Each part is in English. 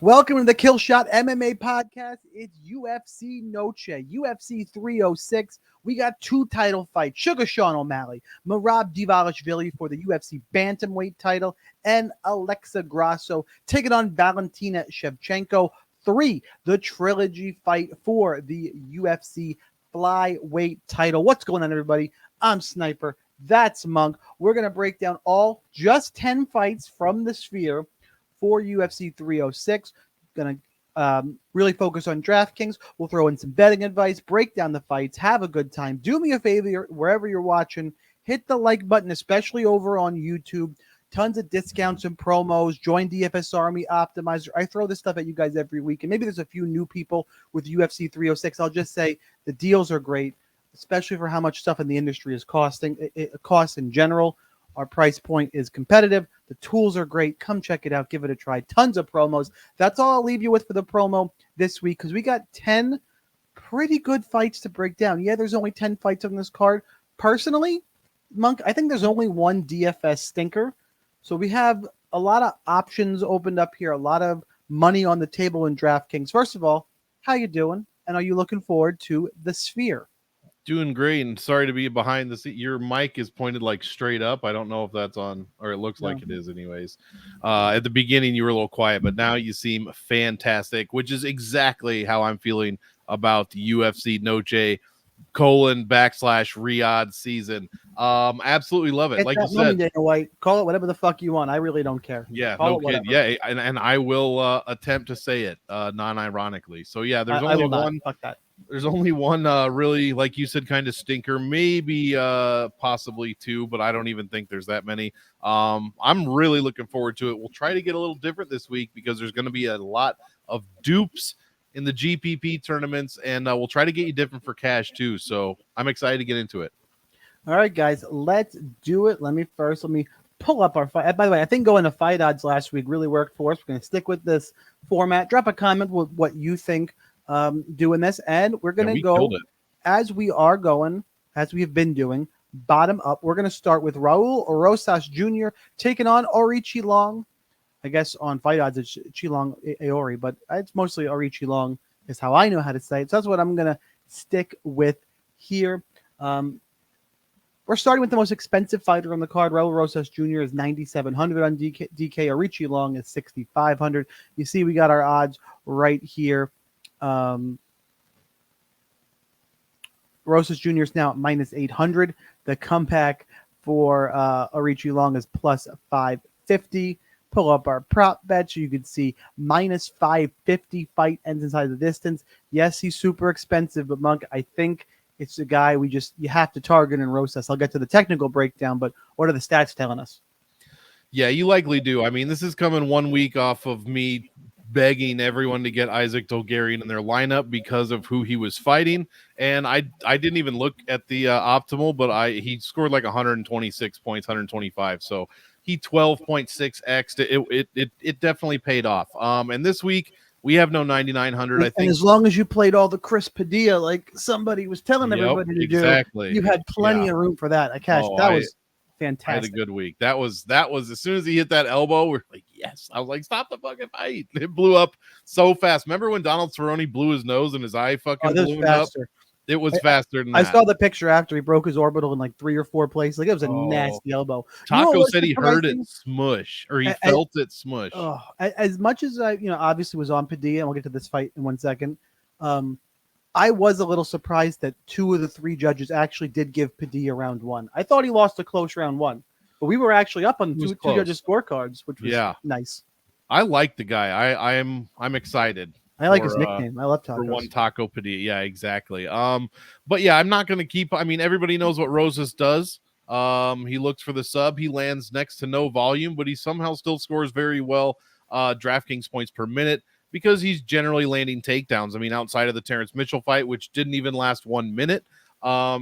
Welcome to the Killshot MMA podcast. It's UFC Noche, UFC 306. We got two title fights. Sugar Sean O'Malley, Merab Dvalishvili for the UFC bantamweight title, and Alexa Grasso taking on Valentina Shevchenko. 3, the trilogy fight for the UFC flyweight title. What's going on, everybody? I'm Sniper. That's Monk. We're going to break down just 10 fights from the Sphere for UFC 306. Going to really focus on DraftKings. We'll throw in some betting advice, break down the fights, have a good time. Do me a favor, wherever you're watching, hit the like button, especially over on YouTube. Tons of discounts and promos. Join DFS Army Optimizer. I throw this stuff at you guys every week, and maybe there's a few new people with UFC 306. I'll just say the deals are great, especially for how much stuff in the industry is costing. It costs in general. Our price point is competitive. The tools are great. Come check it out. Give it a try. Tons of promos. That's all I'll leave you with for the promo this week because we got 10 pretty good fights to break down. Yeah, there's only 10 fights on this card. Personally, Monk, I think there's only one DFS stinker. So we have a lot of options opened up here, a lot of money on the table in DraftKings. First of all, how you doing? And are you looking forward to the Sphere? Doing great, and sorry to be behind the seat. Your mic is pointed like straight up. I don't know if that's on, or it looks like it is anyways. At the beginning, you were a little quiet, but now you seem fantastic, which is exactly how I'm feeling about the UFC Noche / Riyadh season. Absolutely love it. Like you said, Dana White, call it whatever the fuck you want. I really don't care. Yeah, no kid. Yeah, and I will attempt to say it non-ironically. So yeah, there's only one. Fuck that. There's only one really, like you said, kind of stinker, maybe possibly two, but I don't even think there's that many. I'm really looking forward to it. We'll try to get a little different this week because there's going to be a lot of dupes in the GPP tournaments, and we'll try to get you different for cash too. So I'm excited to get into it. All right, guys, let's do it. Let me pull up our fight. By the way, I think going to fight odds last week really worked for us. We're going to stick with this format. Drop a comment with what you think doing this, and we're going to go as we have been doing, bottom up. We're going to start with Raul Rosas Jr. taking on Aori Long. I guess on fight odds it's Chilong Aori, but it's mostly Aori Long is how I know how to say it. So that's what I'm going to stick with here. We're starting with the most expensive fighter on the card. Raul Rosas Jr. is 9,700 on DK. Aori Long is 6,500. You see, we got our odds right here. Rosas Jr. is now at minus 800. The comeback for Aori Long is plus 550. Pull up our prop bet so you can see minus 550. Fight ends inside the distance. Yes, he's super expensive, but Monk, I think it's a guy you have to target in Rosas. I'll get to the technical breakdown, but what are the stats telling us? Yeah, you likely do. I mean, this is coming 1 week off of me begging everyone to get Isaac Dolgarian in their lineup because of who he was fighting. And I didn't even look at the optimal, but he scored like 126 points, 125. So he 12.6x. It definitely paid off. And this week we have no 9,900. I think, and as long as you played all the Chris Padilla, like somebody was telling everybody to do, you had plenty of room for that. That was fantastic. I had a good week. That was as soon as he hit that elbow, we're like, yes. I was like, stop the fucking fight. It blew up so fast. Remember when Donald Cerrone blew his nose and his eye fucking blew up? It was faster than that. I saw the picture after he broke his orbital in like 3 or 4 places. Like it was a nasty elbow. Taco said he heard it smush, or he felt it smush. As much as I, obviously was on Padilla, and we'll get to this fight in 1 second. I was a little surprised that 2 of the 3 judges actually did give Padilla round 1. I thought he lost a close round 1, but we were actually up on two judges' scorecards, which was nice. I like the guy. I'm excited. I like his nickname. I love tacos. For one Taco Padilla. Yeah, exactly. But yeah, I'm not going to keep. I mean, everybody knows what Rosas does. He looks for the sub. He lands next to no volume, but he somehow still scores very well. DraftKings points per minute because he's generally landing takedowns. I mean, outside of the Terrence Mitchell fight, which didn't even last 1 minute,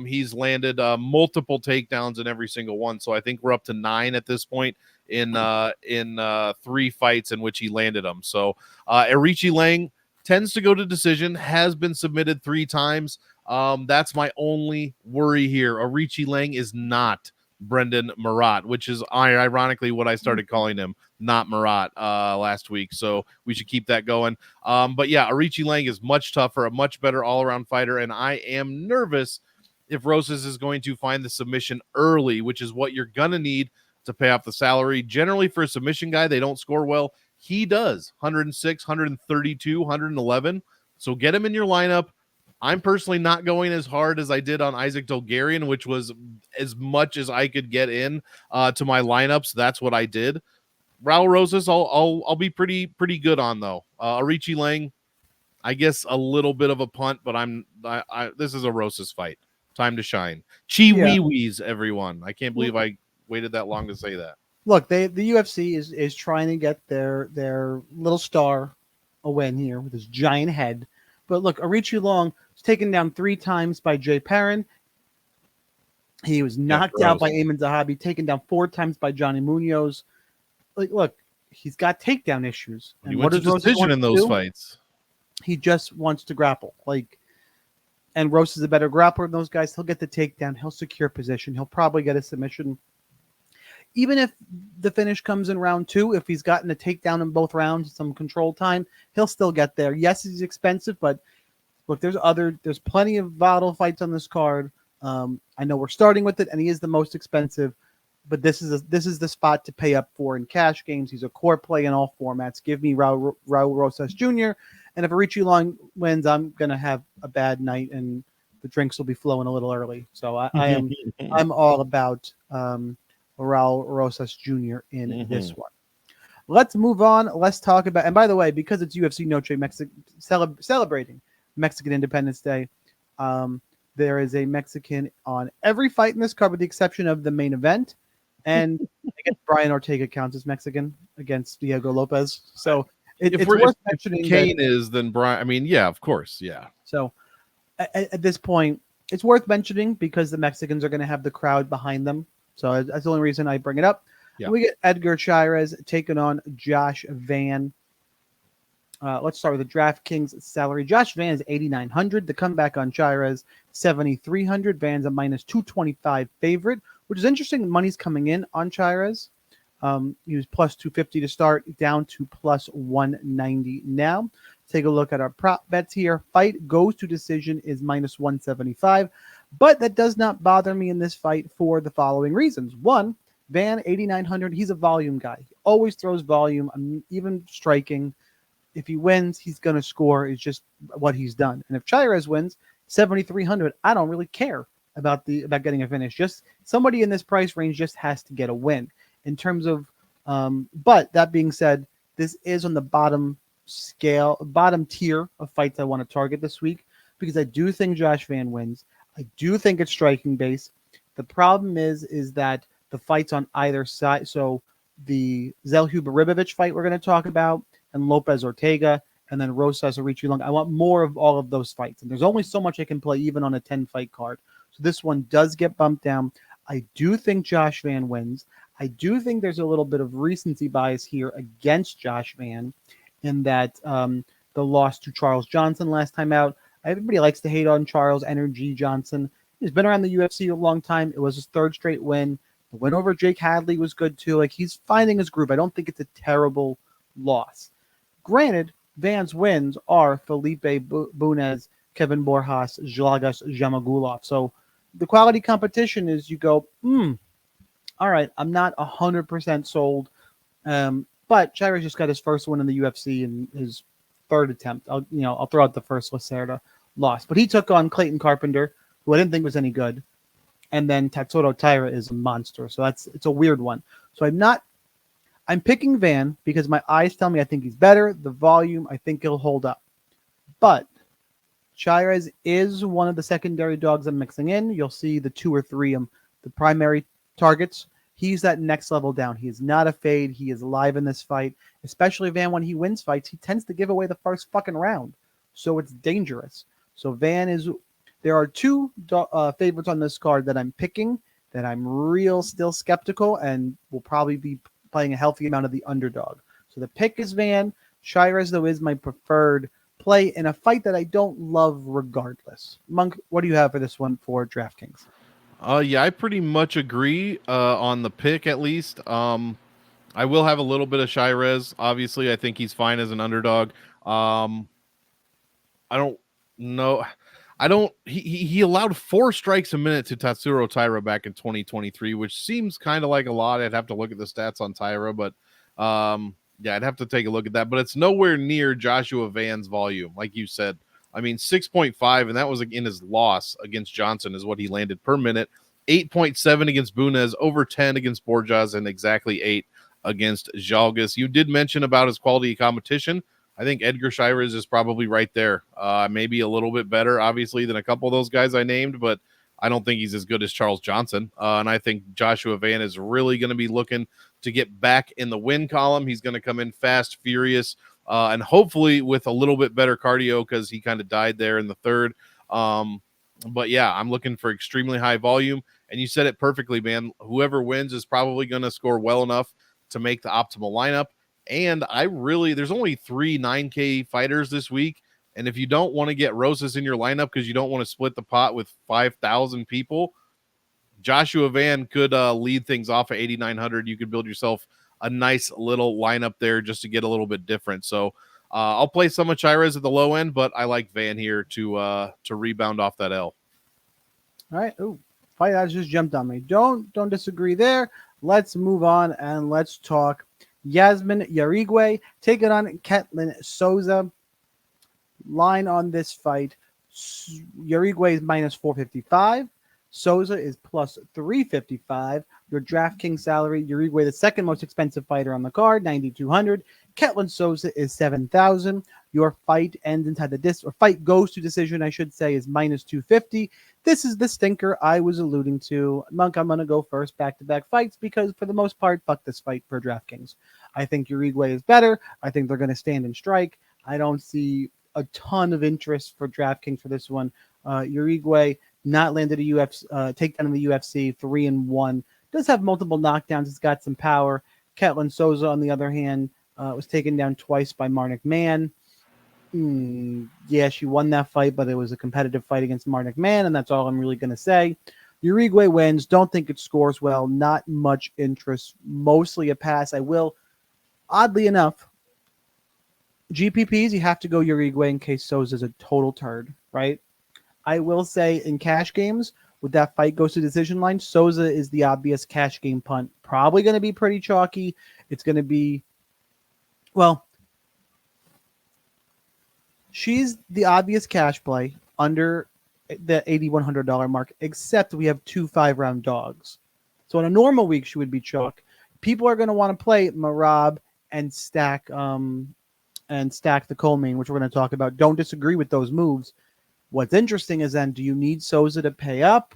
he's landed multiple takedowns in every single one. So I think we're up to 9 at this point in 3 fights in which he landed them. So Aori Lang tends to go to decision, has been submitted 3 times. That's my only worry here. Aori Lang is not Brendan Marat, which is ironically what I started calling him not Marat last week. So we should keep that going. But yeah, Arichi Lang is much tougher, a much better all-around fighter, and I am nervous if Rosas is going to find the submission early, which is what you're going to need to pay off the salary. Generally, for a submission guy, they don't score well. He does 106, 132, 111. So get him in your lineup. I'm personally not going as hard as I did on Isaac Dolgarian, which was as much as I could get in to my lineups. That's what I did. Raul Rosas, I'll be pretty good on though. Arichi Lang, I guess a little bit of a punt, but this is a Rosas fight. Time to shine. Wee wees, everyone. I can't believe I waited that long to say that. Look, the UFC is trying to get their little star a win here with his giant head. But look, Arichi Long was taken down 3 times by Jay Perrin. He was knocked out by Ayman Zahabi, taken down 4 times by Johnny Munoz. Like, look, he's got takedown issues. And what does Rosas decision in those fights? He just wants to grapple. And Rosas is a better grappler than those guys. He'll get the takedown. He'll secure position. He'll probably get a submission. Even if the finish comes in round 2, if he's gotten a takedown in both rounds, some control time, he'll still get there. Yes, he's expensive, but look, there's plenty of volatile fights on this card. I know we're starting with it, and he is the most expensive, but this is the spot to pay up for in cash games. He's a core play in all formats. Give me Raul Rosas Jr., and if Arichi Long wins, I'm gonna have a bad night, and the drinks will be flowing a little early. So I'm all about Raul Rosas Jr. in this one. Let's move on. Let's talk about, and by the way, because it's UFC Noche celebrating Mexican Independence Day, there is a Mexican on every fight in this card with the exception of the main event. And I guess Brian Ortega counts as Mexican against Diego Lopes. So it's worth mentioning. Kane is, then Brian. I mean, yeah, of course. Yeah. So at this point, it's worth mentioning because the Mexicans are going to have the crowd behind them. So that's the only reason I bring it up. Yeah. We get Edgar Chairez taking on Josh Van. Let's start with the DraftKings salary. Josh Van is 8,900. The comeback on Chairez, 7,300. Van's a minus 225 favorite, which is interesting. Money's coming in on Chairez. He was plus 250 to start, down to plus 190 now. Take a look at our prop bets here. Fight goes to decision is minus 175, but that does not bother me in this fight for the following reasons. One, Van, 8,900. He's a volume guy. He always throws volume, even striking. If he wins, he's going to score. It's just what he's done. And if Chairez wins, 7,300, I don't really care about getting a finish. Just somebody in this price range just has to get a win. In terms of, but that being said, this is on the bottom tier of fights I want to target this week because I do think Josh Van wins. I do think it's striking base. The problem is that the fights on either side. So the Zellhuber Ribovics fight we're going to talk about, and Lopes Ortega, and then Rosas Arichi Long. I want more of all of those fights, and there's only so much I can play even on a 10-fight card. So this one does get bumped down. I do think Josh Van wins. I do think there's a little bit of recency bias here against Josh Van in that the loss to Charles Johnson last time out. Everybody likes to hate on Charles Energy Johnson. He's been around the UFC a long time. It was his 3rd straight win. The win over Jake Hadley was good too. Like, he's finding his groove. I don't think it's a terrible loss. Granted, Van's wins are Felipe Bunez, Kevin Borjas, Zhalgas Zhamagulov. So the quality competition is you go, all right, I'm not 100% sold. But Chairez just got his first win in the UFC in his 3rd attempt. I'll throw out the first Lacerda loss. But he took on Clayton Carpenter, who I didn't think was any good. And then Tatsuro Taira is a monster. So it's a weird one. So I'm picking Van because my eyes tell me I think he's better. The volume, I think he'll hold up. But Chairez is one of the secondary dogs I'm mixing in. You'll see the 2 or 3 the primary targets. He's that next level down. He is not a fade. He is live in this fight. Especially Van, when he wins fights, he tends to give away the first fucking round. So it's dangerous. So there are 2 favorites on this card that I'm picking that I'm still skeptical and will probably be playing a healthy amount of the underdog. So the pick is Van. Chairez, though, is my preferred play in a fight that I don't love regardless. Monk, what do you have for this one for DraftKings? Yeah, I pretty much agree on the pick, at least. I I will have a little bit of Chairez. Obviously, I think he's fine as an underdog. I don't know. He allowed 4 strikes a minute to Tatsuro Taira back in 2023, which seems kind of like a lot. I'd have to look at the stats on Taira, but yeah, I'd have to take a look at that. But it's nowhere near Joshua Van's volume, like you said. I mean, 6.5, and that was in his loss against Johnson, is what he landed per minute. 8.7 against Bunez, over 10 against Borjas, and exactly 8 against Jalgas. You did mention about his quality of competition. I think Edgar Chairez is probably right there. Maybe a little bit better, obviously, than a couple of those guys I named, but I don't think he's as good as Charles Johnson. And I think Joshua Van is really going to be looking to get back in the win column. He's going to come in fast, furious, and hopefully with a little bit better cardio because he kind of died there in the third. But yeah, I'm looking for extremely high volume. And you said it perfectly, man. Whoever wins is probably going to score well enough to make the optimal lineup. And there's only 3 9K fighters this week. And if you don't want to get Rosas in your lineup because you don't want to split the pot with 5,000 people, Joshua Van could lead things off at 8,900. You could build yourself a nice little lineup there just to get a little bit different. So I'll play some of Chairez at the low end, but I like Van here to rebound off that L. All right. Ooh, fight that just jumped on me. Don't disagree there. Let's move on and let's talk Yasmin Jauregui taking on Ketlin Souza. Line on this fight: Jauregui is minus 455. Souza is plus 355. Your DraftKings salary: Jauregui, the second most expensive fighter on the card, 9,200. Ketlin Souza is 7,000. Your fight ends inside the fight goes to decision, I should say, is minus 250. This is the stinker I was alluding to. Monk, I'm going to go first back-to-back fights because, for the most part, fuck this fight for DraftKings. I think Jauregui is better. I think they're going to stand and strike. I don't see a ton of interest for DraftKings for this one. Jauregui not landed a UFC takedown in the UFC, 3-1. Does have multiple knockdowns. It's got some power. Ketlin Souza, on the other hand, was taken down twice by Marnik Man. Yeah, she won that fight, but it was a competitive fight against Marnik Man, and that's all I'm really going to say. Jauregui wins. Don't think it scores well. Not much interest. Mostly a pass. I will, oddly enough, GPPs, you have to go Jauregui in case Souza's a total turd, right? I will say in cash games, with that fight goes to decision line, Souza is the obvious cash game punt. Probably going to be pretty chalky. It's going to be, well, she's the obvious cash play under the $8,100 mark, except we have 2 5-round dogs. So in a normal week, she would be chalk. People are going to want to play Marab and stack the co-main, which we're going to talk about. Don't disagree with those moves. What's interesting is then, do you need Souza to pay up?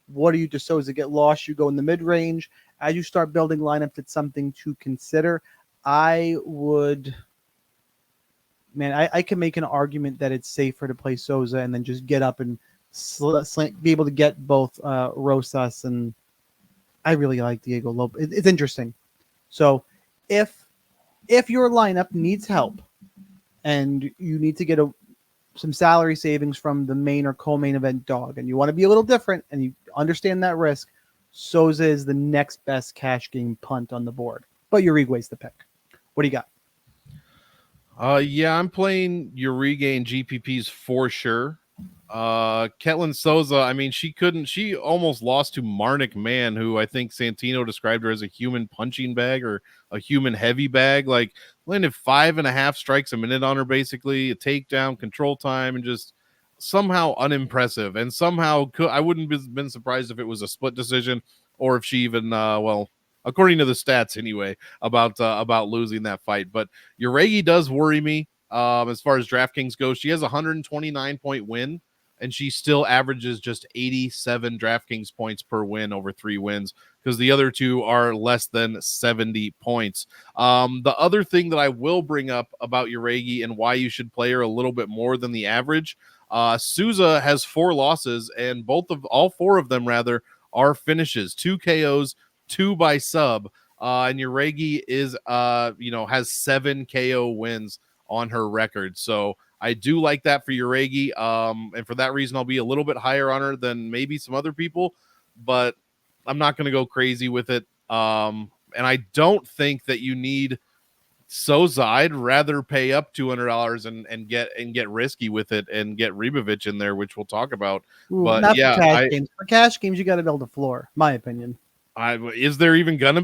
What do you do? Souza get lost? You go in the mid-range. As you start building lineups, it's something to consider. I can make an argument that it's safer to play Souza and then just get up and be able to get both Rosas, and I really like Diego Lopes. It's interesting. So if your lineup needs help and you need to get some salary savings from the main or co-main event dog, and you want to be a little different and you understand that risk, Souza is the next best cash game punt on the board. But Jauregui's the pick. What do you got? Yeah, I'm playing Jauregui and GPPs for sure. Ketlin Souza, I mean, she almost lost to Marnik Man, who I think Santino described her as a human punching bag or a human heavy bag. Like, landed 5.5 strikes a minute on her, basically, a takedown, control time, and just somehow unimpressive. And somehow I wouldn't have been surprised if it was a split decision or if she even, according to the stats anyway, about losing that fight. But Jauregui does worry me as far as DraftKings goes. She has a 129-point win, and she still averages just 87 DraftKings points per win over 3 wins because the other two are less than 70 points. The other thing that I will bring up about Jauregui and why you should play her a little bit more than the average, Souza has 4 losses, and all 4 of them rather are finishes, 2 KOs, 2 by sub, and Jauregui is has 7 KO wins on her record. So I do like that for Jauregui, and for that reason I'll be a little bit higher on her than maybe some other people, but I'm not going to go crazy with it. And I don't think that you need Souza. I'd rather pay up $200 and get risky with it and get Ribovics in there, which we'll talk about. Ooh, But not yeah, for cash games. For cash games, you got to build a floor. My opinion. Is there even gonna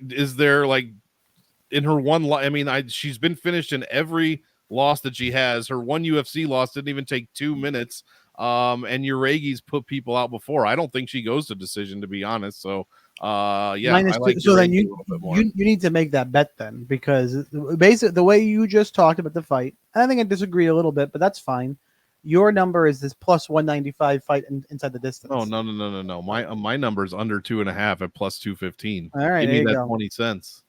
is there in her one? I mean, she's been finished in every loss that she has. Her one UFC loss didn't even take 2 minutes. And Jauregui's put people out before. I don't think she goes to decision, to be honest. So yeah, I like so then a little bit more. You need to make that bet then, because basically the way you just talked about the fight, and I think I disagree a little bit, but that's fine. Your number is this plus 195 fight inside the distance. Oh no. My number is under 2.5 at plus 215. All right, give me that go. 20 cents.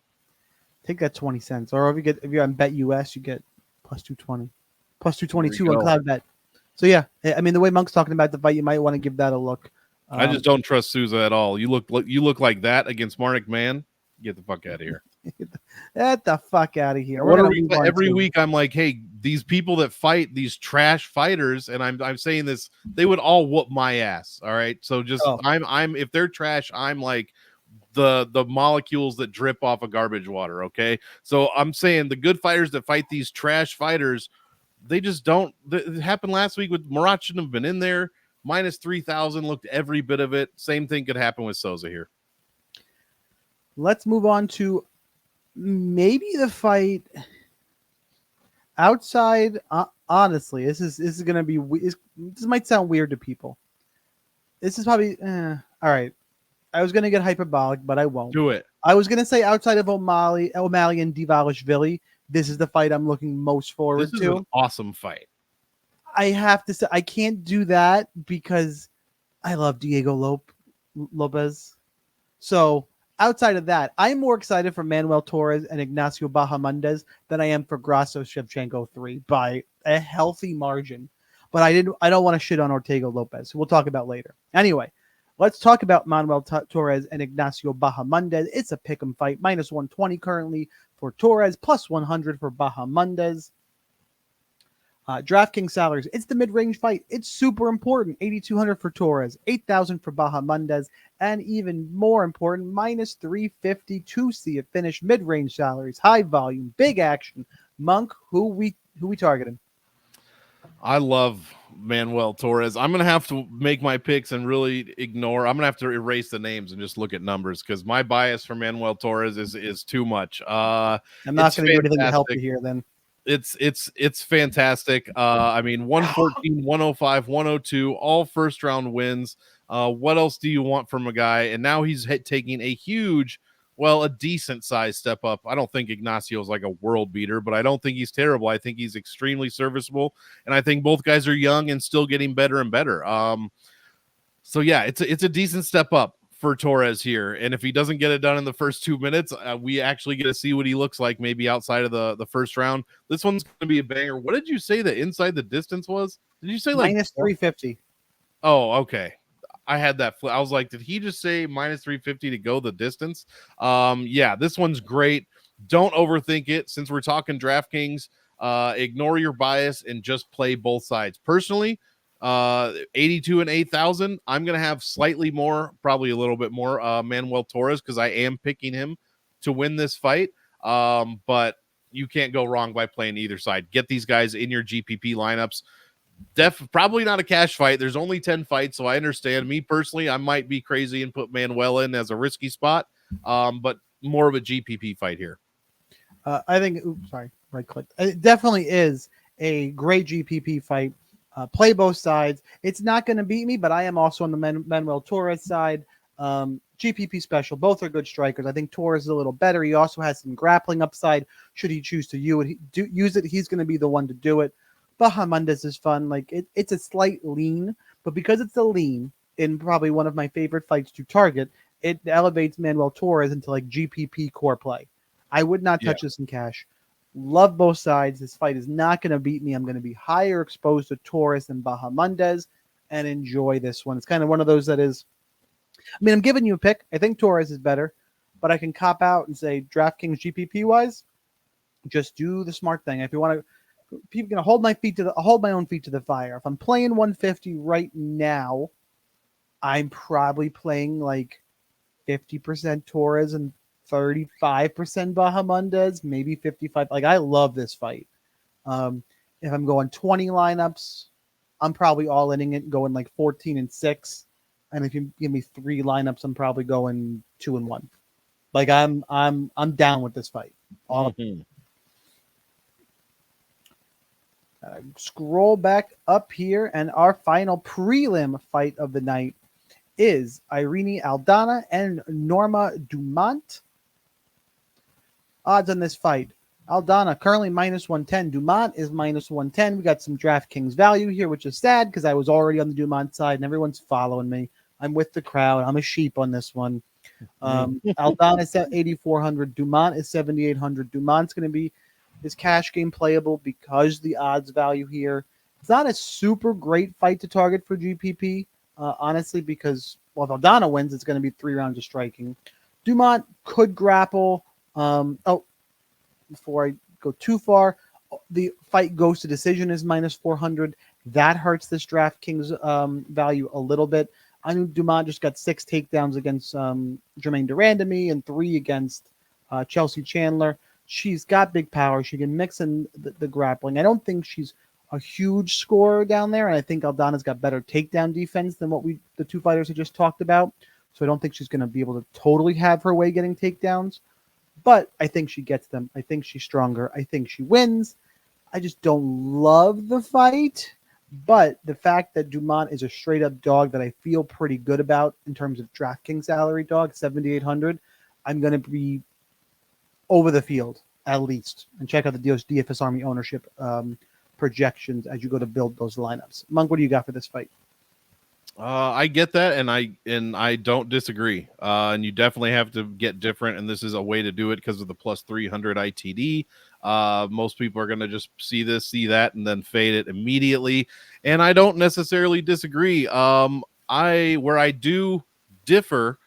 Take that 20 cents, or if you're on Bet US, you get plus 220, plus 222 on Cloud Bet. So yeah, I mean, the way Monk's talking about the fight, you might want to give that a look. I just don't trust Souza at all. You look like that against Mark McMahon. Get the fuck out of here. Get the fuck out of here. Every week I'm like, hey, these people that fight these trash fighters, and I'm saying this, they would all whoop my ass. All right, so just I'm if they're trash, I'm like the molecules that drip off of garbage water. Okay, so I'm saying the good fighters that fight these trash fighters, they just don't. It happened last week with Murat. Shouldn't have been in there. Minus 3,000, looked every bit of it. Same thing could happen with Souza here. Let's move on to maybe the fight outside. Honestly, this is going to be. This might sound weird to people. This is probably all right. I was going to get hyperbolic, but I won't. Do it. I was going to say outside of O'Malley and Dvalishvili, this is the fight I'm looking most forward to. This is an awesome fight. I have to say I can't do that because I love Diego Lopes. So outside of that, I'm more excited for Manuel Torres and Ignacio Bahamondes than I am for Grasso Shevchenko 3 by a healthy margin. But I don't want to shit on Ortega Lopes. We'll talk about later. Anyway, let's talk about Manuel Torres and Ignacio Bahamondes. It's a pick'em fight, minus 120 currently for Torres, plus 100 for Bahamondes. DraftKings salaries. It's the mid-range fight. It's super important. 8,200 for Torres, 8,000 for Bahamondes, and even more important, minus 350 to see it finish. Mid-range salaries, high volume, big action. Monk, who we targeting? I love Manuel Torres. I'm gonna have to make my picks and really ignore. I'm gonna have to erase the names and just look at numbers because my bias for Manuel Torres is too much. I'm not going to do anything to help you here. Then. It's fantastic. I mean, 114, 105, 102, all first round wins. What else do you want from a guy? And now he's taking a decent size step up. I don't think Ignacio's like a world beater, but I don't think he's terrible. I think he's extremely serviceable, and I think both guys are young and still getting better and better. So yeah, it's a decent step up for Torres here, and if he doesn't get it done in the first 2 minutes, we actually get to see what he looks like maybe outside of the first round. This one's going to be a banger. What did you say the inside the distance was? Did you say like minus 350? Oh, okay. I had that. I was like, did he just say minus 350 to go the distance? Yeah, this one's great. Don't overthink it. Since we're talking DraftKings, ignore your bias and just play both sides. Personally, 82 and 8,000. I'm gonna have slightly more, probably a little bit more, Manuel Torres because I am picking him to win this fight. But you can't go wrong by playing either side. Get these guys in your GPP lineups. Probably not a cash fight. There's only 10 fights, so I understand. Me personally, I might be crazy and put Manuel in as a risky spot, but more of a GPP fight here. I think. Oops, sorry, right click. It definitely is a great GPP fight. Play both sides. It's not going to beat me, but I am also on the Manuel Torres side. GPP special. Both are good strikers. I think Torres is a little better. He also has some grappling upside. Should he choose to use it, he's going to be the one to do it. Bahamondes is fun. Like it's a slight lean, but because it's a lean in probably one of my favorite fights to target, it elevates Manuel Torres into like GPP core play. I would not touch this in cash. Love both sides. This fight is not going to beat me. I'm going to be higher exposed to Torres than Bahamondes and enjoy this one. It's kind of one of those that is, I mean, I'm giving you a pick. I think Torres is better, but I can cop out and say DraftKings GPP wise, just do the smart thing. If you want to, people going to hold my own feet to the fire. If I'm playing 150 right now, I'm probably playing like 50% Torres and 35% Bahamondes, maybe 55. Like, I love this fight. If I'm going 20 lineups, I'm probably all inning it, going like 14-6. And if you give me 3 lineups, I'm probably going 2-1. Like, I'm down with this fight. Scroll back up here, and our final prelim fight of the night is Irene Aldana and Norma Dumont. Odds on this fight: Aldana currently -110. Dumont is -110. We got some DraftKings value here, which is sad because I was already on the Dumont side and everyone's following me. I'm with the crowd. I'm a sheep on this one. Aldana is at 8,400. Dumont is 7,800. Dumont's going to be his cash game playable because the odds value here. It's not a super great fight to target for GPP, honestly, because if Aldana wins, it's going to be 3 rounds of striking. Dumont could grapple. Before I go too far, the fight goes to decision is -400. That hurts this DraftKings value a little bit. I know Dumont just got 6 takedowns against Jermaine Durandamy and 3 against Chelsea Chandler. She's got big power. She can mix in the grappling. I don't think she's a huge scorer down there, and I think Aldana's got better takedown defense than what the 2 fighters have just talked about. So I don't think she's going to be able to totally have her way getting takedowns, but I think she gets them. I think she's stronger. I think she wins. I just don't love the fight, but the fact that Dumont is a straight-up dog that I feel pretty good about in terms of DraftKings salary dog, 7,800, I'm going to be over the field at least. And check out the DFS Army ownership projections as you go to build those lineups. Monk, what do you got for this fight? I get that, and I don't disagree. And you definitely have to get different, and this is a way to do it because of the plus 300 ITD. Most people are going to just see this, see that, and then fade it immediately. And I don't necessarily disagree. Where I do differ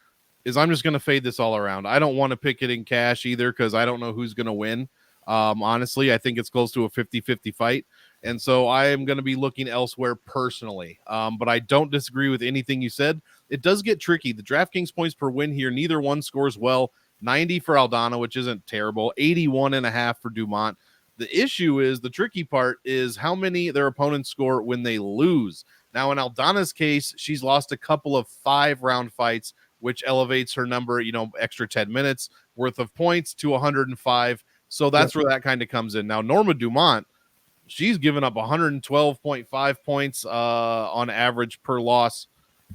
is I'm just going to fade this all around. I don't want to pick it in cash either because I don't know who's going to win. Honestly, I think it's close to a 50-50 fight. And so I am going to be looking elsewhere personally. But I don't disagree with anything you said. It does get tricky. The DraftKings points per win here, neither one scores well. 90 for Aldana, which isn't terrible. 81.5 for Dumont. The issue is, the tricky part is how many their opponents score when they lose. Now, in Aldana's case, she's lost a couple of 5-round fights, which elevates her number, extra 10 minutes worth of points to 105. So that's where that kind of comes in. Now, Norma Dumont, she's given up 112.5 points on average per loss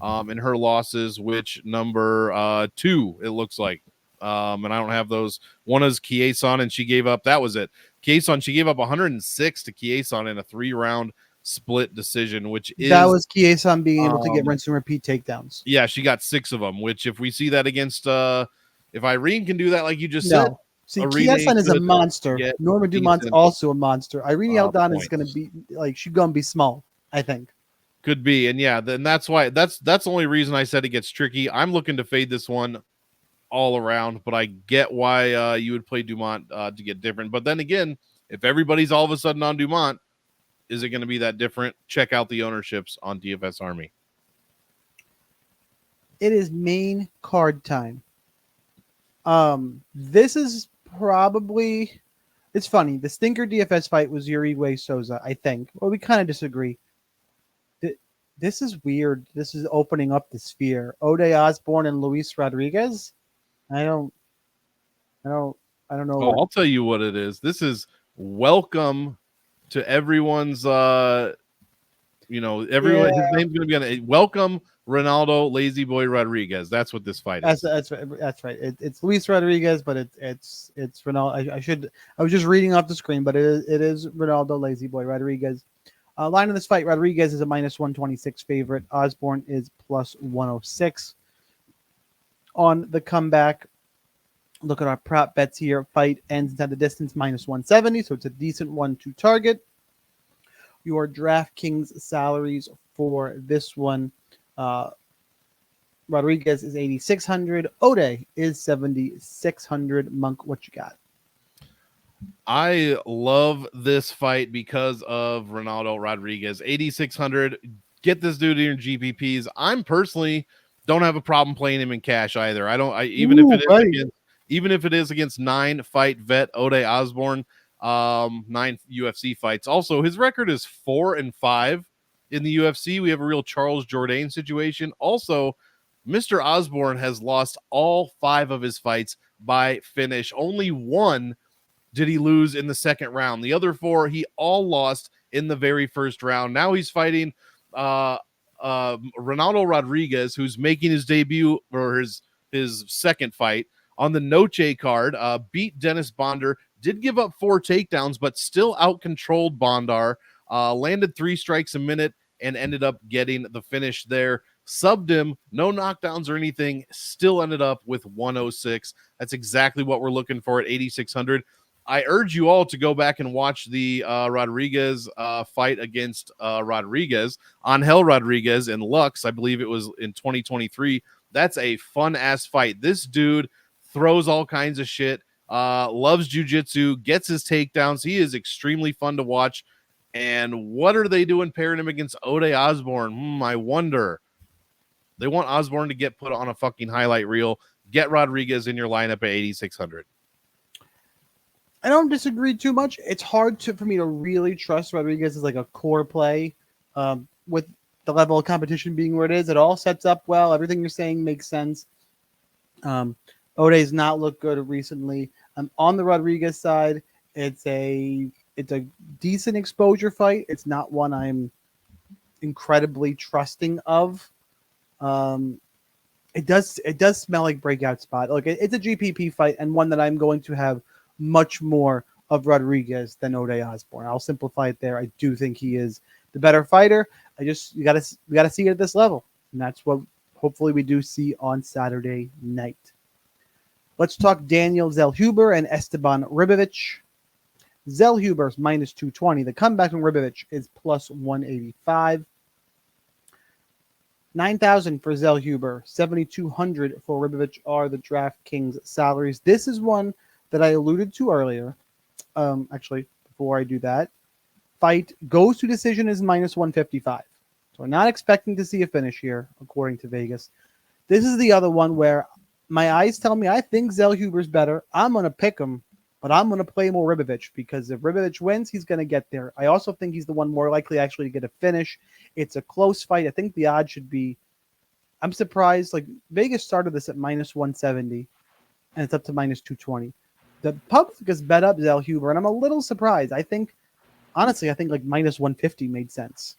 in her losses, which number 2, it looks like. And I don't have those. One is Kieson, and she gave up, that was it. Kieson, she gave up 106 to Kieson in a 3-round split decision, which is... That was Kieson being able to get rinse and repeat takedowns. Yeah, she got 6 of them, which if we see that against... if Irene can do that, like you just said... See, Kieson is a monster. Norma Dumont's also a monster. Irene Aldana is going to be she's going to be small, I think. Could be. And yeah, then that's why that's the only reason I said it gets tricky. I'm looking to fade this one all around, but I get why you would play Dumont to get different. But then again, if everybody's all of a sudden on Dumont, is it going to be that different? Check out the ownerships on DFS Army. It is main card time. This is probably, it's funny. The stinker DFS fight was Jauregui Souza, I think. Well, we kind of disagree. This is weird. This is opening up the sphere. Ode Osborne and Luis Rodriguez. I don't know. Oh, I'll tell you what it is. This is welcome to everyone's. Everyone. His name's going to be on it. Welcome, Ronaldo Lazy Boy Rodriguez. That's what this fight is. That's right. It's Luis Rodriguez, but it's Ronaldo. I was just reading off the screen, but it is Ronaldo Lazy Boy Rodriguez. Line of this fight: Rodriguez is a -126 favorite. Osborne is +106. On the comeback, look at our prop bets here. Fight ends inside the distance -170, so it's a decent one to target. Your DraftKings salaries for this one: Rodriguez is 8,600. Ode is 7,600. Monk, what you got? I love this fight because of Ronaldo Rodriguez. 8,600. Get this dude in your GPPs. I'm personally don't have a problem playing him in cash either. Even if it is against even if it is against 9-fight vet Ode Osborne, 9 UFC fights. Also, his record is 4-5 in the UFC. We have a real Charles Jourdain situation. Also, Mr. Osborne has lost all 5 of his fights by finish. Only 1 did he lose in the second round. The other 4, he all lost in the very first round. Now he's fighting Ronaldo Rodriguez, who's making his debut or his second fight on the Noche card. Beat Dennis Bondar, did give up 4 takedowns, but still out-controlled Bondar. Landed 3 strikes a minute and ended up getting the finish there. Subbed him, no knockdowns or anything, still ended up with 106. That's exactly what we're looking for at 8,600. I urge you all to go back and watch the Rodriguez fight against Rodriguez, Angel Rodriguez in Lux. I believe it was in 2023. That's a fun-ass fight. This dude throws all kinds of shit, loves jiu-jitsu, gets his takedowns. He is extremely fun to watch. And what are they doing pairing him against Ode Osborne? I wonder. They want Osborne to get put on a fucking highlight reel. Get Rodriguez in your lineup at 8,600. I don't disagree too much. It's hard for me to really trust Rodriguez as like a core play with the level of competition being where it is. It all sets up well. Everything you're saying makes sense. Ode's not looked good recently. On the Rodriguez side, it's a decent exposure fight. It's not one I'm incredibly trusting of. It does smell like breakout spot. Look, it's a GPP fight and one that I'm going to have much more of Rodriguez than Ode Osborne. I'll simplify it there. I do think he is the better fighter. We gotta see it at this level, and that's what hopefully we do see on Saturday night. Let's talk Daniel Zellhuber and Esteban Ribovics. Zellhuber's minus 220. The comeback from Ribovics is plus 185. 9,000 for Zellhuber, 7,200 for Ribovics are the DraftKings salaries. This is one that I alluded to earlier. Actually, before I do that, fight goes to decision is minus 155. So we're not expecting to see a finish here, according to Vegas. This is the other one where my eyes tell me I think Zellhuber's better. I'm going to pick him, but I'm going to play more Ribovics because if Ribovics wins, he's going to get there. I also think he's the one more likely actually to get a finish. It's a close fight. I think the odds should be, I'm surprised. Like Vegas started this at minus 170 and it's up to minus 220. The public has bet up Zellhuber, and I'm a little surprised. I think like minus 150 made sense.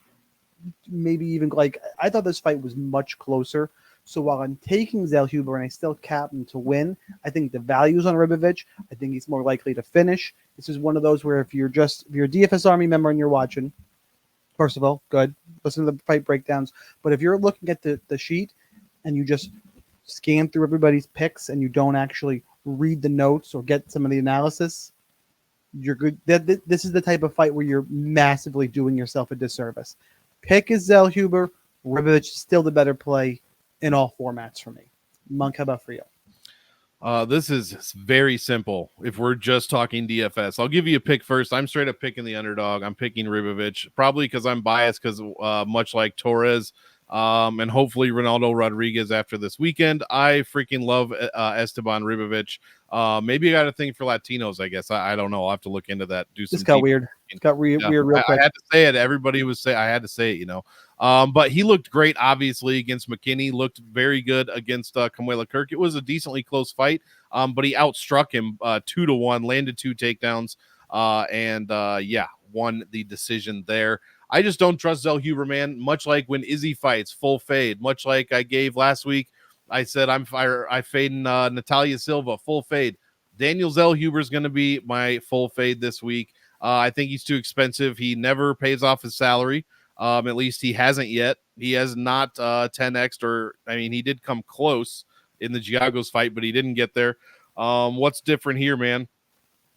Maybe even like I thought this fight was much closer. So while I'm taking Zellhuber and I still cap him to win, I think the value's on Ribovics. I think he's more likely to finish. This is one of those where if you're a DFS Army member and you're watching, first of all, good. Listen to the fight breakdowns. But if you're looking at the sheet and you just scan through everybody's picks and you don't actually read the notes or get some of the analysis, you're good. This is the type of fight where you're massively doing yourself a disservice. Pick is Zellhuber. Ribovics is still the better play in all formats for me. Monk, how about for you? This is very simple. If we're just talking DFS, I'll give you a pick first. I'm straight up picking the underdog. I'm picking Ribovics, probably because I'm biased because much like Torres, and hopefully Ronaldo Rodriguez after this weekend. I freaking love Esteban Ribovics. Maybe I got a thing for Latinos, I guess. I don't know. I'll have to look into that. This got weird. It got weird real quick. I had to say it. Everybody was saying I had to say it, but he looked great, obviously, against McKinney. Looked very good against Kamuela Kirk. It was a decently close fight, but he outstruck him 2-1, landed 2 takedowns, and won the decision there. I just don't trust Zellhuber, man. Much like when Izzy fights, full fade. Much like I gave last week, I said I fading Natalia Silva, full fade. Daniel Zellhuber is going to be my full fade this week. I think he's too expensive. He never pays off his salary. At least he hasn't yet. He has not 10x he did come close in the Giagos fight, but he didn't get there. What's different here, man?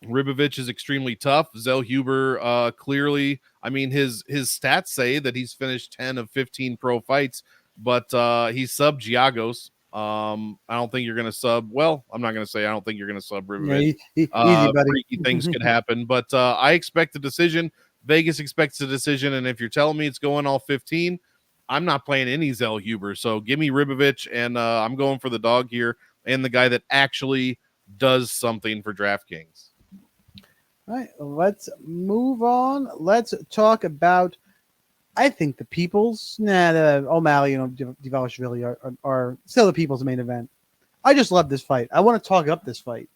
Ribovics is extremely tough. Zellhuber, clearly, his stats say that he's finished 10 of 15 pro fights, but he's sub Giagos. I don't think you're going to sub. Well, I'm not going to say I don't think you're going to sub Ribovics. Yeah, easy, buddy. Freaky things could happen, but I expect a decision. Vegas expects a decision, and if you're telling me it's going all 15, I'm not playing any Zellhuber. So give me Ribovics, and I'm going for the dog here and the guy that actually does something for DraftKings. All right, let's move on. Let's talk about, I think, the people's. The O'Malley and Dvalishvili are still the people's main event. I just love this fight. I want to talk up this fight.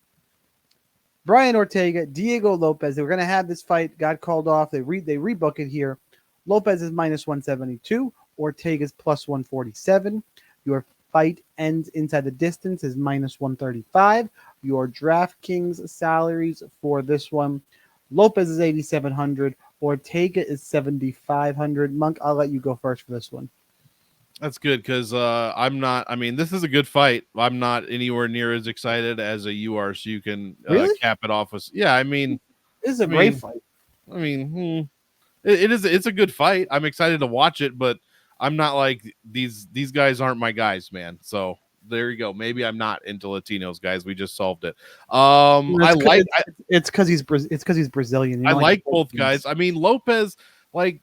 Brian Ortega, Diego Lopes. They were going to have this fight, got called off. They rebook it here. Lopes is minus 172. Ortega's plus 147. Your fight ends inside the distance is minus 135. Your DraftKings salaries for this one: Lopes is 8,700. Ortega is 7,500. Monk, I'll let you go first for this one. That's good because I'm not. I mean, this is a good fight. I'm not anywhere near as excited as you are, so you can Really? cap it off with. Yeah, I mean, This is a great fight. I mean, it is. It's a good fight. I'm excited to watch it, but I'm not like these guys aren't my guys, man. So there you go. Maybe I'm not into Latinos, guys. We just solved it. It's because he's Brazilian. I like both guys. I mean, Lopes, like,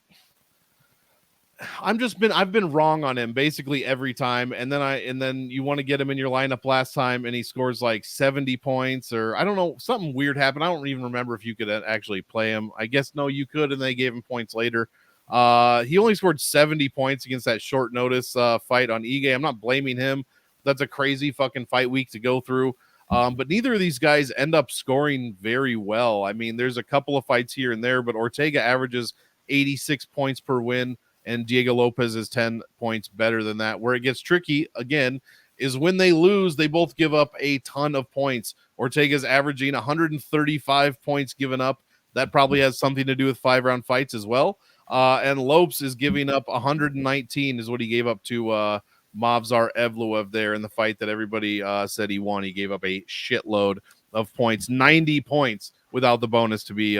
I've been wrong on him basically every time, and then you want to get him in your lineup last time and he scores like 70 points, or I don't know, something weird happened. I don't even remember if you could actually play him. I guess no, you could, and they gave him points later. He only scored 70 points against that short notice fight on Ige. I'm not blaming him. That's a crazy fucking fight week to go through. But neither of these guys end up scoring very well. I mean, there's a couple of fights here and there, but Ortega averages 86 points per win, and Diego Lopes is 10 points better than that. Where it gets tricky, again, is when they lose, they both give up a ton of points. Ortega's averaging 135 points given up. That probably has something to do with 5-round fights as well. And Lopes is giving up 119 is what he gave up to Mavzar Evloev there in the fight that everybody said he won. He gave up a shitload of points, 90 points without the bonus to be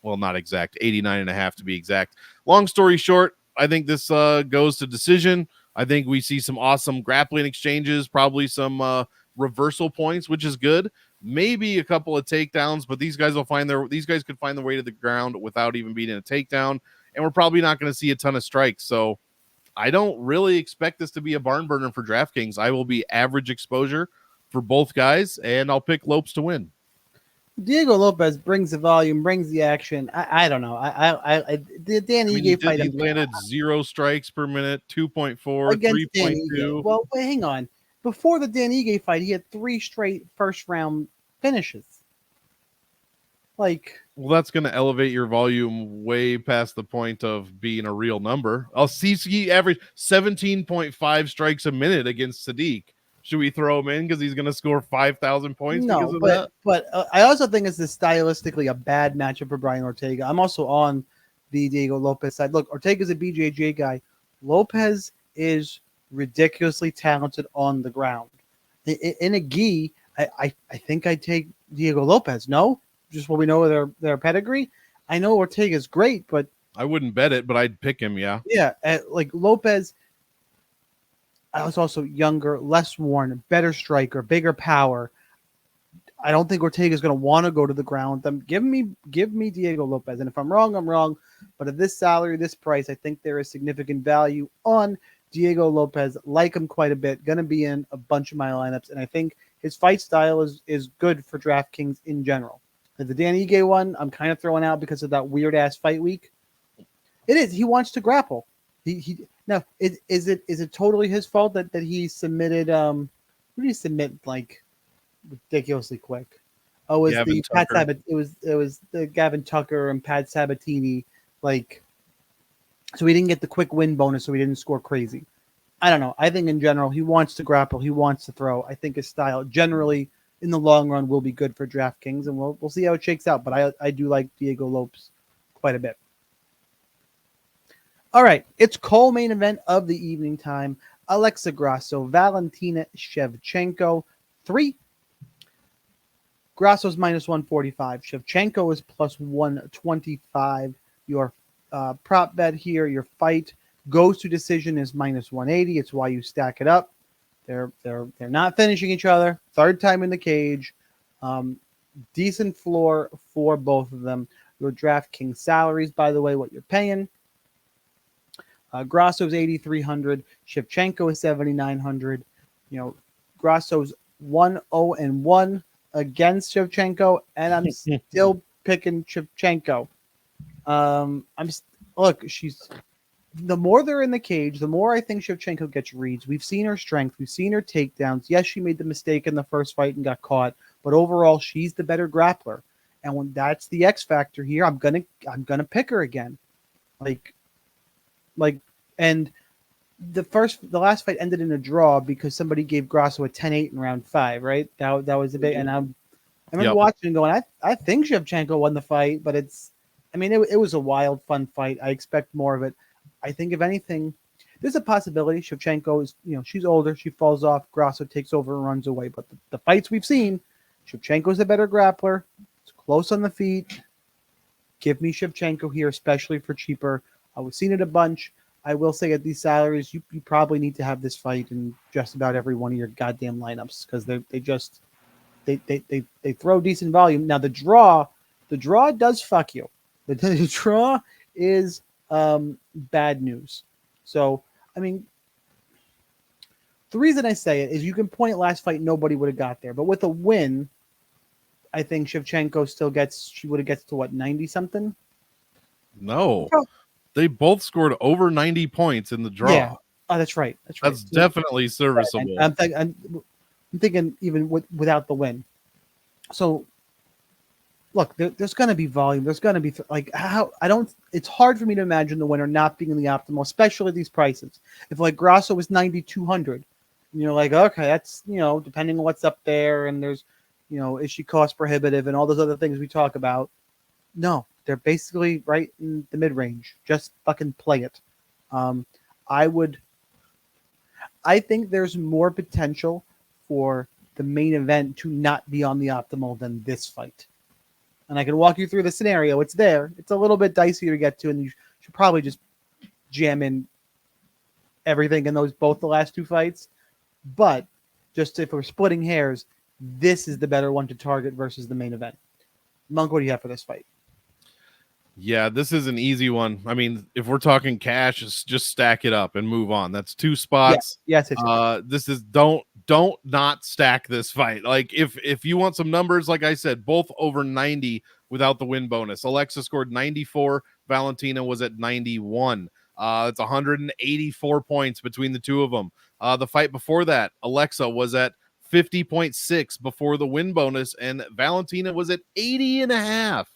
well, not exact, 89.5 to be exact. Long story short, I think this goes to decision. I think we see some awesome grappling exchanges, probably some reversal points, which is good. Maybe a couple of takedowns, but these guys could find their way to the ground without even being in a takedown, and we're probably not going to see a ton of strikes. So I don't really expect this to be a barn burner for DraftKings. I will be average exposure for both guys, and I'll pick Lopes to win. Diego Lopes brings the volume, brings the action. I don't know. The Dan Ige fight. He landed 0 strikes per minute, 2.4, against 3.2. Well, wait, hang on. Before the Dan Ige fight, he had 3 straight first round finishes. Like, well, that's going to elevate your volume way past the point of being a real number. I'll see he averaged 17.5 strikes a minute against Sadiq. Should we throw him in because he's going to score 5,000 points because of that? But I also think it's stylistically a bad matchup for Brian Ortega. I'm also on the Diego Lopes side. Look, Ortega's a BJJ guy. Lopes is ridiculously talented on the ground. In a gi, I think I'd take Diego Lopes. No? Just what we know of their pedigree. I know Ortega's great, but I wouldn't bet it, but I'd pick him, yeah. Yeah, like Lopes, I was also younger, less worn, better striker, bigger power. I don't think Ortega is going to want to go to the ground. Give me Diego Lopes, and if I'm wrong, I'm wrong. But at this salary, this price, I think there is significant value on Diego Lopes. Like him quite a bit. Going to be in a bunch of my lineups, and I think his fight style is good for DraftKings in general. The Dan Ige one, I'm kind of throwing out because of that weird ass fight week. It is. He wants to grapple. He now is it totally his fault that he submitted? Who did he submit like ridiculously quick? Oh, it was Gavin the Tucker. Pat Sabat. It was the Gavin Tucker and Pat Sabatini. Like, so he didn't get the quick win bonus, so he didn't score crazy. I don't know. I think in general he wants to grapple. He wants to throw. I think his style generally in the long run will be good for DraftKings, and we'll see how it shakes out. But I do like Diego Lopes quite a bit. All right, it's co-main event of the evening time. Alexa Grasso, Valentina Shevchenko, 3. Grasso's minus 145. Shevchenko is plus 125. Your prop bet here, your fight goes to decision is minus 180. It's why you stack it up. They're not finishing each other. Third time in the cage. Decent floor for both of them. Your DraftKings salaries, by the way, what you're paying. Grasso's 8,300. Shevchenko is 7,900. You know, Grasso's 1-0-1 against Shevchenko, and I'm still picking Shevchenko. Look, she's the more they're in the cage, the more I think Shevchenko gets reads. We've seen her strength, we've seen her takedowns. Yes, she made the mistake in the first fight and got caught, but overall, she's the better grappler. And when that's the X factor here, I'm gonna pick her again. And the last fight ended in a draw because somebody gave Grasso a 10-8 in round 5, right? That was a big, and I remember watching and going, I think Shevchenko won the fight, but it was a wild, fun fight. I expect more of it. I think if anything, there's a possibility Shevchenko is, she's older, she falls off, Grasso takes over and runs away. But the fights we've seen, Shevchenko's a better grappler. It's close on the feet. Give me Shevchenko here, especially for cheaper. We've seen it a bunch. I will say at these salaries, you probably need to have this fight in just about every one of your goddamn lineups because they throw decent volume. Now the draw does fuck you. The draw is bad news. So the reason I say it is you can point last fight nobody would have got there, but with a win, I think Shevchenko she would have gets to what, 90 something? No. They both scored over 90 points in the draw. Yeah. Oh, that's right. That's definitely serviceable. I'm thinking even without the win. So, look, there's going to be volume. There's going to be it's hard for me to imagine the winner not being in the optimal, especially at these prices. If Grasso was 9,200, and you're like, okay, that's, depending on what's up there, and there's, is she cost prohibitive and all those other things we talk about. No, they're basically right in the mid-range. Just fucking play it. I think there's more potential for the main event to not be on the optimal than this fight. And I can walk you through the scenario. It's there. It's a little bit dicey to get to, and you should probably just jam in everything in both the last two fights. But just if we're splitting hairs, this is the better one to target versus the main event. Monk, what do you have for this fight? Yeah, this is an easy one. If we're talking cash, just stack it up and move on. That's two spots. Yes. This is don't not stack this fight. If you want some numbers, like I said, both over 90 without the win bonus. Alexa scored 94. Valentina was at 91. It's 184 points between the two of them. The fight before that, Alexa was at 50.6 before the win bonus, and Valentina was at 80.5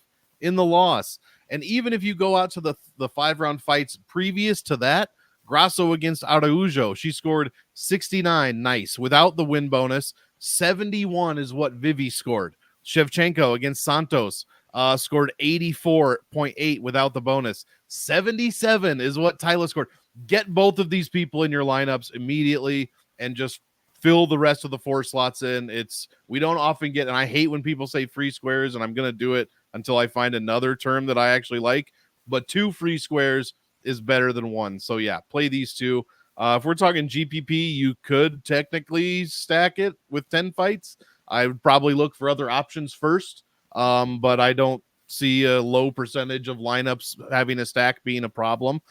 in the loss. And even if you go out to the 5-round fights previous to that, Grasso against Araujo, she scored 69, nice, without the win bonus. 71 is what Vivi scored. Shevchenko against Santos scored 84.8 without the bonus. 77 is what Tyler scored. Get both of these people in your lineups immediately and just fill the rest of the 4 slots in. We don't often get, and I hate when people say free squares, and I'm going to do it until I find another term that I actually like, but 2 free squares is better than 1. So yeah, play these 2. If we're talking GPP, you could technically stack it with 10 fights. I would probably look for other options first, but I don't see a low percentage of lineups having a stack being a problem.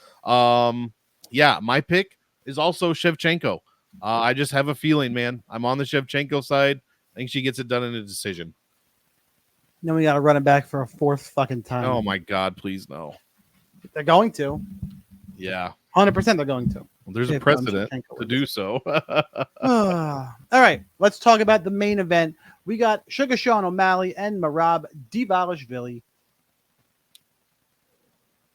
Yeah, my pick is also Shevchenko. I just have a feeling, man. I'm on the Shevchenko side. I think she gets it done in a decision. Then we got to run it back for a 4th fucking time. Oh my God, please no. They're going to. Yeah. 100% they're going to. Well, there's a precedent to do so. All right, let's talk about the main event. We got Sugar Sean O'Malley and Merab Dvalishvili.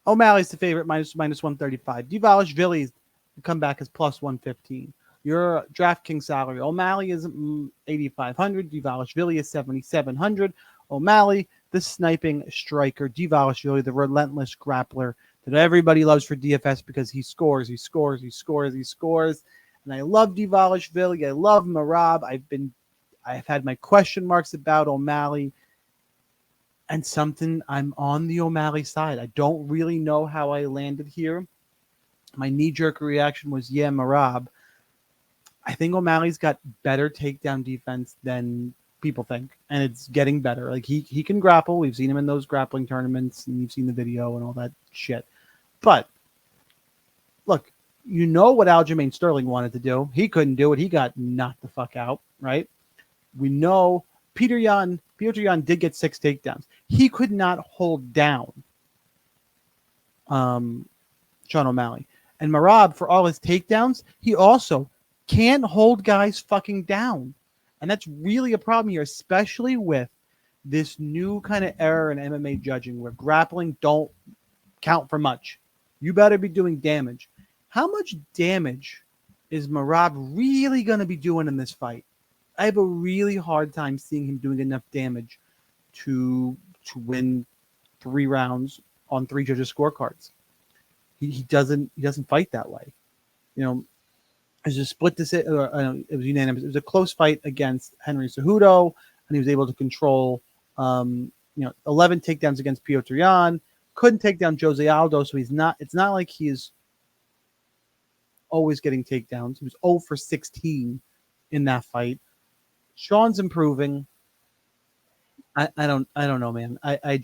O'Malley's the favorite, minus 135. Dvalishvili's comeback is plus 115. Your DraftKings salary, O'Malley is 8,500. Dvalishvili is 7,700. O'Malley, the sniping striker. Dvalishvili, the relentless grappler that everybody loves for DFS because he scores. And I love Dvalishvili. I love Merab. I've had my question marks about O'Malley. And I'm on the O'Malley side. I don't really know how I landed here. My knee-jerk reaction was, yeah, Merab. I think O'Malley's got better takedown defense than people think, and it's getting better. He can grapple. We've seen him in those grappling tournaments, and you've seen the video and all that shit. But look, what Aljamain Sterling wanted to do. He couldn't do it. He got knocked the fuck out, right? We know Petr Yan did get 6 takedowns. He could not hold down Sean O'Malley. And Merab, for all his takedowns, he also can't hold guys fucking down. And that's really a problem here, especially with this new kind of era in MMA judging where grappling don't count for much. You better be doing damage. How much damage is Merab really going to be doing in this fight? I have a really hard time seeing him doing enough damage to win 3 rounds on 3 judges' scorecards. He doesn't fight that way. You know, it was a split decision. It was unanimous. It was a close fight against Henry Cejudo, and he was able to control 11 takedowns against Petr Yan. Couldn't take down Jose Aldo, so he's not. It's not like he's always getting takedowns. He was 0 for 16 in that fight. Sean's improving. I don't know, man. I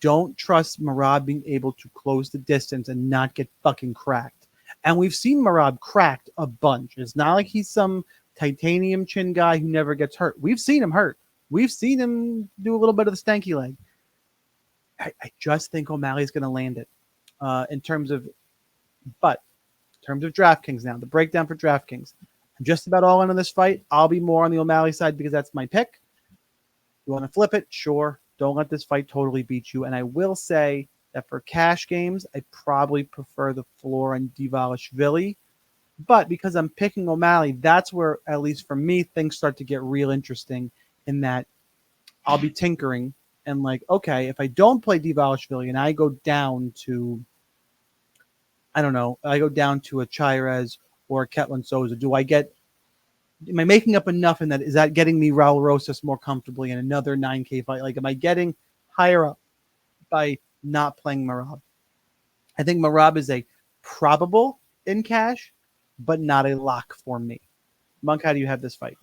don't trust Merab being able to close the distance and not get fucking cracked. And we've seen Merab cracked a bunch. It's not like he's some titanium chin guy who never gets hurt. We've seen him hurt. We've seen him do a little bit of the stanky leg. I just think O'Malley's going to land it. In terms of DraftKings now, the breakdown for DraftKings. I'm just about all in on this fight. I'll be more on the O'Malley side because that's my pick. You want to flip it? Sure. Don't let this fight totally beat you. And I will say that for cash games, I probably prefer the floor on Dvalishvili. But because I'm picking O'Malley, that's where, at least for me, things start to get real interesting in that I'll be tinkering. And like, okay, if I don't play Dvalishvili and I go down to, I go down to a Chairez or a Ketlin Souza, am I making up enough in that? Is that getting me Raul Rosas more comfortably in another 9K fight? Like, am I getting higher up by not playing Merab? I think Merab is a probable in cash, but not a lock for me. Monk, how do you have this fight?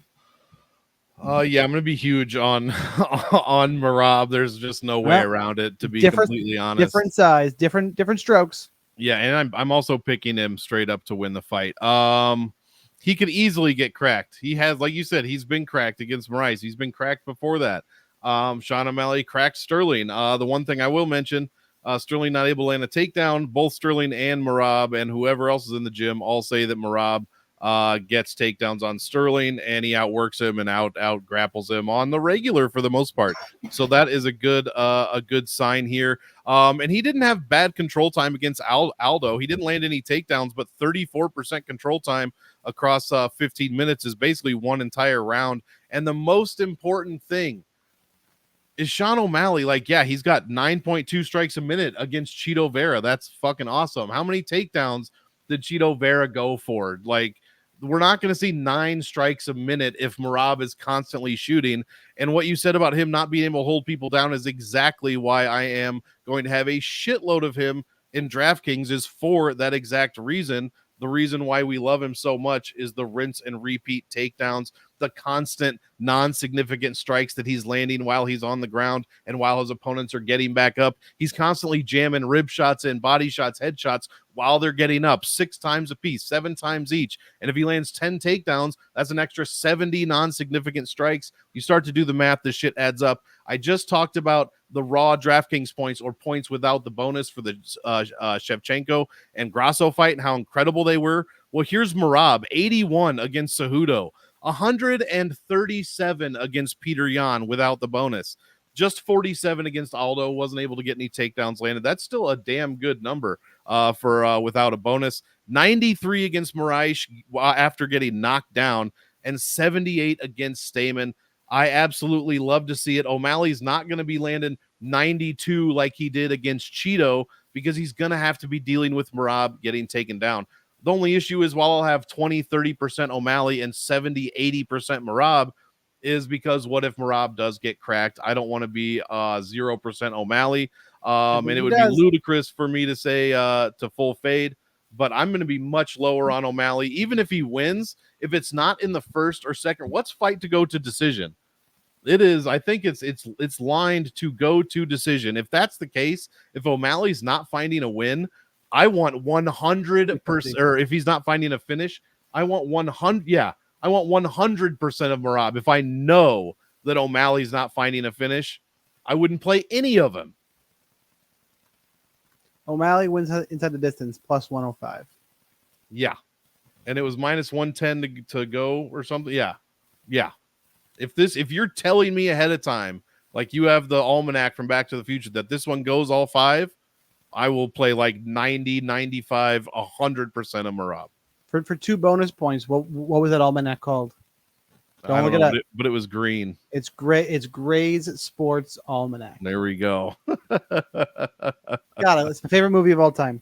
Yeah, I'm gonna be huge on on Merab. There's just no way around it, to be completely honest. Different size, different strokes. Yeah, and I'm also picking him straight up to win the fight. He could easily get cracked. He has, like you said, he's been cracked against Moraes. He's been cracked before that. Sean O'Malley cracked Sterling. The one thing I will mention, Sterling not able to land a takedown. Both Sterling and Merab and whoever else is in the gym all say that Merab gets takedowns on Sterling, and he outworks him and out grapples him on the regular for the most part. So that is a good sign here. And he didn't have bad control time against Aldo. He didn't land any takedowns, but 34% control time across 15 minutes is basically one entire round. And the most important thing is Sean O'Malley. Like, yeah, he's got 9.2 strikes a minute against Chito Vera. That's fucking awesome. How many takedowns did Chito Vera go for? Like, we're not going to see 9 strikes a minute if Merab is constantly shooting. And what you said about him not being able to hold people down is exactly why I am going to have a shitload of him in DraftKings, is for that exact reason. The reason why we love him so much is the rinse and repeat takedowns, the constant non-significant strikes that he's landing while he's on the ground and while his opponents are getting back up. He's constantly jamming rib shots in, body shots, head shots while they're getting up 6 times a piece, 7 times each. And if he lands 10 takedowns, that's an extra 70 non-significant strikes. You start to do the math, this shit adds up. I just talked about the raw DraftKings points, or points without the bonus, for the Shevchenko and Grasso fight and how incredible they were. Well, here's Merab, 81 against Cejudo, 137 against Petr Yan without the bonus, just 47 against Aldo, wasn't able to get any takedowns landed. That's still a damn good number for without a bonus. 93 against Moraes after getting knocked down, and 78 against Stamen. I absolutely love to see it. O'Malley's not going to be landing 92 like he did against Chito, because he's going to have to be dealing with Merab getting taken down. The only issue is, while I'll have 20-30% O'Malley and 70-80% Merab, is because what if Merab does get cracked? I don't want to be 0% O'Malley. And it would be ludicrous for me to say to full fade, but I'm going to be much lower on O'Malley. Even if he wins, if it's not in the first or second, what's fight to go to decision? It is. I think it's lined to go to decision. If that's the case, if O'Malley's not finding a win, I want 100%, or if he's not finding a finish, I want 100. Yeah, I want 100% of Merab if I know that O'Malley's not finding a finish, I wouldn't play any of them. O'Malley wins inside the distance, plus 105. Yeah. And it was minus 110 to go or something. Yeah. Yeah. If you're telling me ahead of time, like you have the almanac from Back to the Future, that this one goes all 5, I will play like 90, 95, 100% of Marab. For 2 bonus points, what was that almanac called? I don't know, but it was green. It's gray. It's Gray's Sports Almanac. There we go. Got it. It's my favorite movie of all time.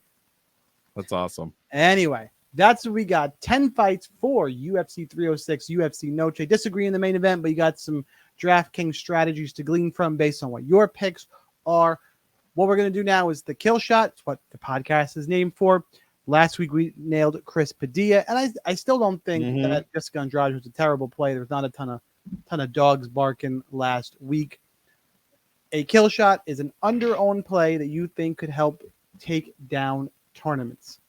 That's awesome. Anyway, that's what we got. 10 fights for UFC 306, UFC Noche. Disagree in the main event, but you got some DraftKings strategies to glean from based on what your picks are. What we're going to do now is the kill shot. It's what the podcast is named for. Last week we nailed Chris Padilla, and I still don't think that Jessica Andrade was a terrible play. There was not a ton of dogs barking last week. A kill shot is an under-owned play that you think could help take down tournaments.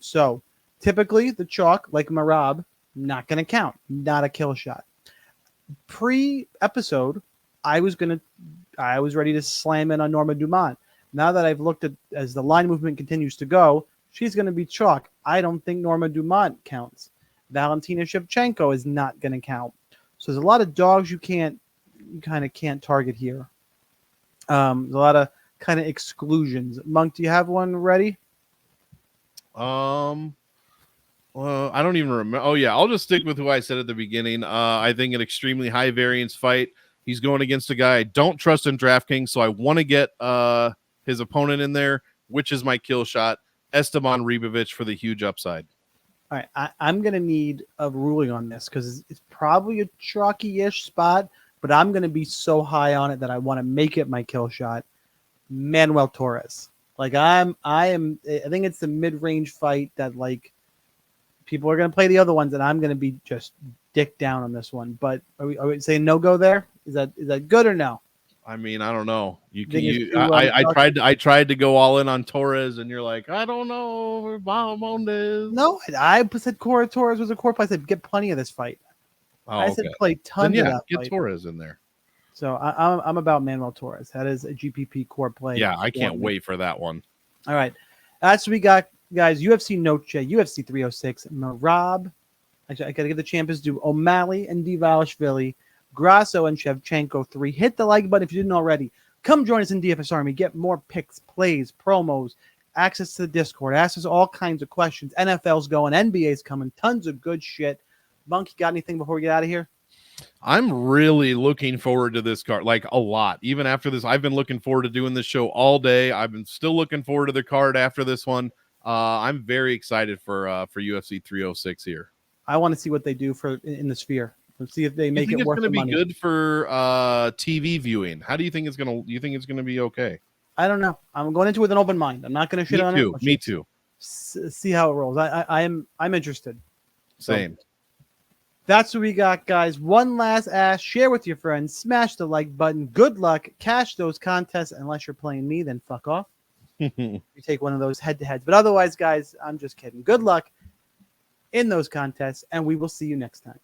So typically the chalk, like Marab, not going to count. Not a kill shot. Pre-episode, I was ready to slam in on Norma Dumont. Now that I've looked at as the line movement continues to go, she's going to be chalk. I don't think Norma Dumont counts. Valentina Shevchenko is not going to count. So there's a lot of dogs you kind of can't target here. There's a lot of kind of exclusions. Monk, do you have one ready? I don't even remember. Oh yeah, I'll just stick with who I said at the beginning. I think an extremely high variance fight. He's going against a guy I don't trust in DraftKings, so I want to get his opponent in there, which is my kill shot. Esteban Ribovics for the huge upside. All right, I'm going to need a ruling on this because it's probably a chalky-ish spot, but I'm going to be so high on it that I want to make it my kill shot. Manuel Torres. Like I think it's the mid-range fight that like people are going to play the other ones, and I'm going to be just dick down on this one. But are we saying no go there? Is that good or no? I mean, I don't know. I tried to go all in on Torres, and you're like, I don't know, Bahamondes. No, I said Torres was a core play. I said get plenty of this fight. I said play tons of that get fight. Torres in there. So I'm about Manuel Torres. That is a GPP core play. Yeah, I can't wait for that one. All right, that's what we got, guys. UFC Noche, UFC 306, Marab. Actually, I got to give the champions due. O'Malley and Dvalishvili. Grasso and Shevchenko 3. Hit the like button if you didn't already. Come join us in DFS Army. Get more picks, plays, promos, access to the Discord. Ask us all kinds of questions. NFL's going. NBA's coming. Tons of good shit. Monk, you got anything before we get out of here? I'm really looking forward to this card, like a lot. Even after this, I've been looking forward to doing this show all day. I've been still looking forward to the card after this one. I'm very excited for UFC 306 here. I want to see what they do in the Sphere. Let's see if they make it worth the money. It's going to be good for TV viewing. How do you think it's going to? You think it's going to be okay? I don't know. I'm going into it with an open mind. I'm not going to shit on it. Me too. See how it rolls. I'm interested. Same. So, that's what we got, guys. One last ask. Share with your friends. Smash the like button. Good luck. Cash those contests. Unless you're playing me, then fuck off. You take one of those head-to-heads. But otherwise, guys, I'm just kidding. Good luck in those contests, and we will see you next time.